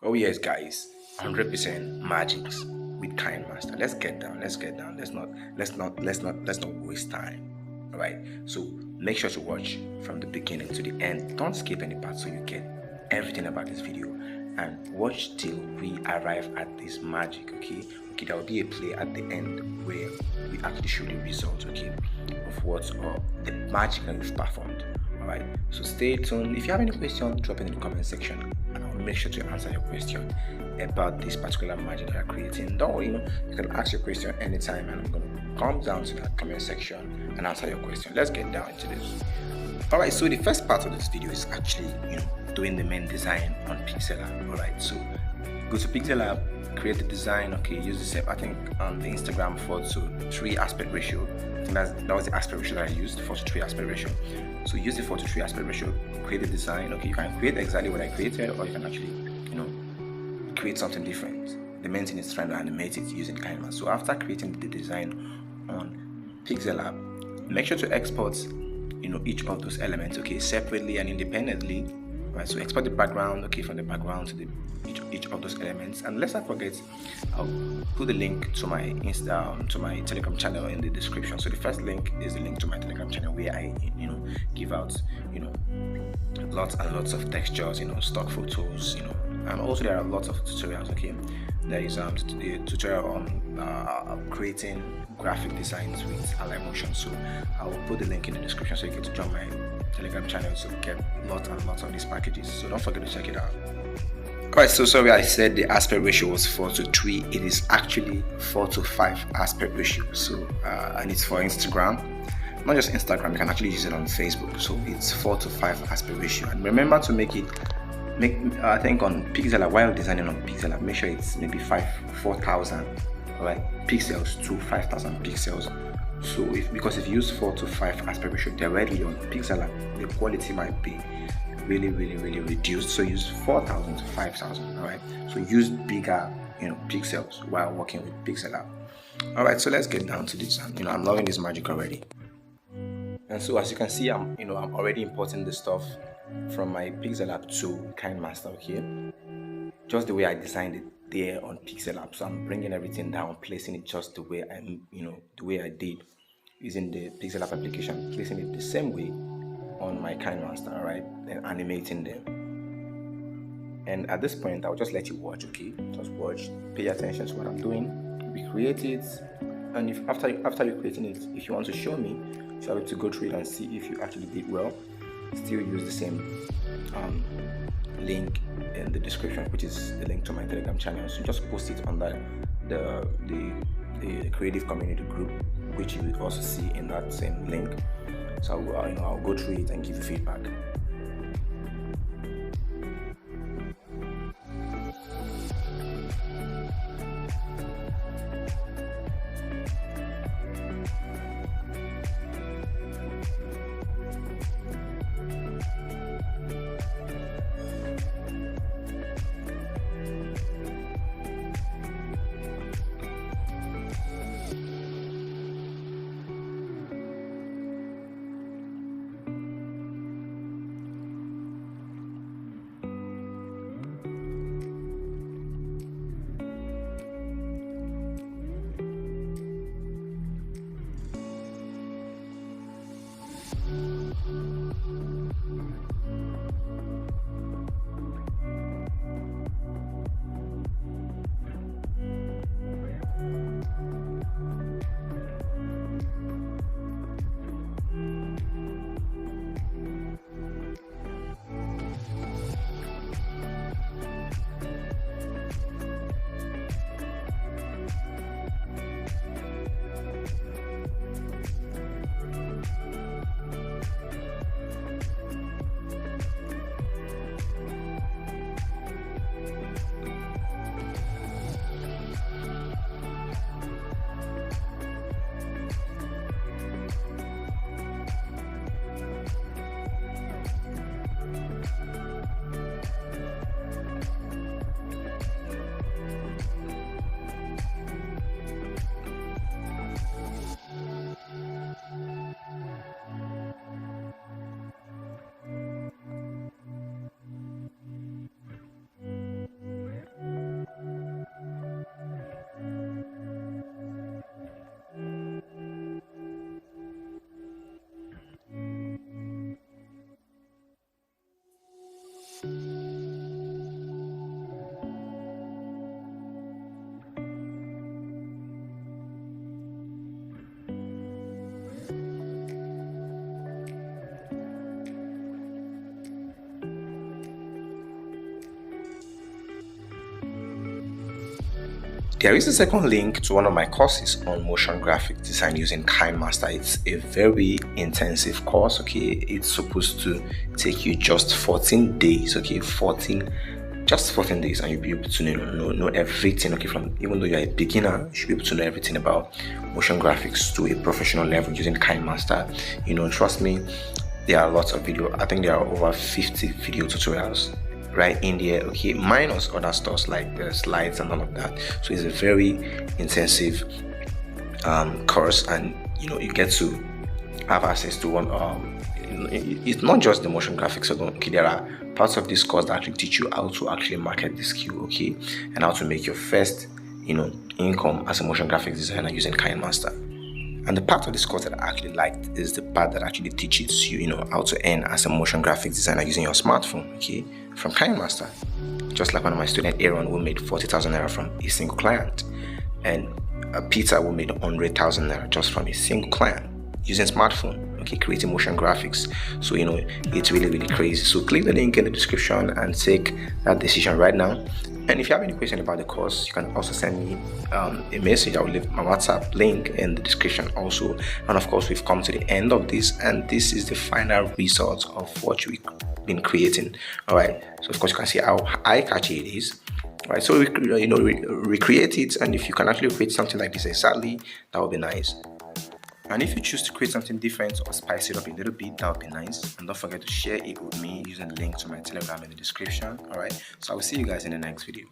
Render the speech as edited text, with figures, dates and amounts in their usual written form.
Oh yes, guys, 100% magics with Kinemaster. Let's get down. Let's get down. Let's not waste time. All right. So make sure to watch from the beginning to the end. Don't skip any part so you get everything about this video, and watch till we arrive at this magic. Okay. There will be a play at the end where we actually show the results. Okay, of what or the magic that we've performed. Alright, so stay tuned. If you have any question, drop it in the comment section and I'll make sure to answer your question about this particular magic that I'm creating. Don't worry, you can ask your question anytime and I'm going to come down to that comment section and answer your question. Let's get down into this. Alright, so the first part of this video is actually, doing the main design on Pixel Lab. Alright, so go to Pixel Lab, create the design. Okay, use the same, I think on the Instagram 4:3 aspect ratio. I think that was the aspect ratio that I used, 4:3 aspect ratio. So use the 4:3 aspect ratio, create a design. Okay, you can create exactly what I created, or you can actually, create something different. The main thing is trying to animate it using Kinemaster. So after creating the design on Pixel Lab, make sure to export, each of those elements, okay, separately and independently. Right, so export the background, okay, from the background to each of those elements. And let's not forget, I'll put the link to my to my Telegram channel in the description. So the first link is the link to my Telegram channel where I, give out, lots and lots of textures, stock photos, and also there are lots of tutorials. Okay, there is a tutorial on creating graphic designs with align motion. So I will put the link in the description so you get to join my Telegram channel to get lots and lots of these packages. So don't forget to check it out. Alright, so sorry I said the aspect ratio was 4:3. It is actually 4:5 aspect ratio. So and it's for Instagram. Not just Instagram, you can actually use it on Facebook. So it's 4:5 aspect ratio. And remember to make I think on Pixel Lab, while designing on Pixel Lab, make sure it's maybe 4,000 pixels to 5,000 pixels. So because if you use 4:5 aspect ratio directly on Pixel Lab, the quality might be really reduced. So use 4,000 to 5,000. All right. So use bigger pixels while working with Pixel Lab. All right. So let's get down to this. I'm loving this magic already. And so as you can see, I'm already importing the stuff from my Pixel Lab to Kinemaster. Okay, just the way I designed it there on Pixel Lab. So I'm bringing everything down, placing it just the way the way I did using the Pixel Lab application, placing it the same way on my Kinemaster. All right, then animating them. And at this point, I'll just let you watch. Okay, just watch, pay attention to what I'm doing. We create it, and if after you're creating it, if you want to show me, so I'll be able to go through it and see if you actually did well. Still use the same link in the description, which is the link to my Telegram channel. So just post it under the creative community group, which you will also see in that same link. So I'll go through it and give you feedback. There is a second link to one of my courses on motion graphic design using Kinemaster. It's a very intensive course, okay? It's supposed to take you just 14 days, okay? 14 days, and you'll be able to know everything, okay? From, even though you're a beginner, you should be able to know everything about motion graphics to a professional level using Kinemaster. Trust me, there are lots of video. I think there are over 50 video tutorials right in there, okay, minus other stuff like the slides and all of that. So it's a very intensive course, and you get to have access to one. It's not just the motion graphics alone, okay? There are parts of this course that actually teach you how to actually market the skill, okay, and how to make your first income as a motion graphics designer using Kinemaster. And the part of this course that I actually liked is the part that actually teaches you, how to earn as a motion graphics designer using your smartphone, okay, from Kinemaster. Just like one of my students, Aaron, who made 40,000 naira from a single client, and Peter, who made 100,000 naira just from a single client using smartphone, okay, creating motion graphics. So it's really, really crazy. So click the link in the description and take that decision right now. And if you have any question about the course, you can also send me a message. I will leave my WhatsApp link in the description also. And of course, we've come to the end of this, and this is the final result of what we've been creating. All right. So of course, you can see how eye-catchy it is. All right. So we recreate it, and if you can actually create something like this exactly, that would be nice. And if you choose to create something different or spice it up a little bit, that would be nice. And don't forget to share it with me using the link to my Telegram in the description. All right. So I will see you guys in the next video.